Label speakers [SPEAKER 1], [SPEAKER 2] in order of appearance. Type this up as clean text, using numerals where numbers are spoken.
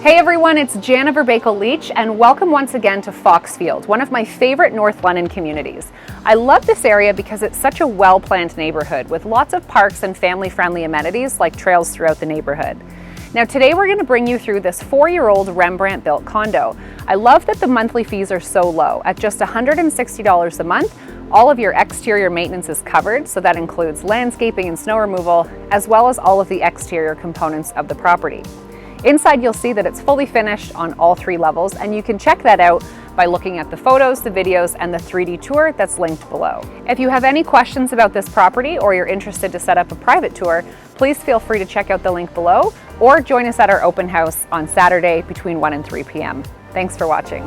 [SPEAKER 1] Hey everyone, it's Jana Verbakel Leach and welcome once again to Foxfield, one of my favorite North London communities. I love this area because it's such a well-planned neighborhood with lots of parks and family-friendly amenities like trails throughout the neighborhood. Now today we're going to bring you through this 4-year-old Rembrandt-built condo. I love that the monthly fees are so low. At just $160 a month, all of your exterior maintenance is covered, so that includes landscaping and snow removal, as well as all of the exterior components of the property. Inside you'll see that it's fully finished on all 3 levels, and you can check that out by looking at the photos, the videos, and the 3D tour that's linked below. If you have any questions about this property or you're interested to set up a private tour, please feel free to check out the link below or join us at our open house on Saturday between 1 and 3 p.m. Thanks for watching.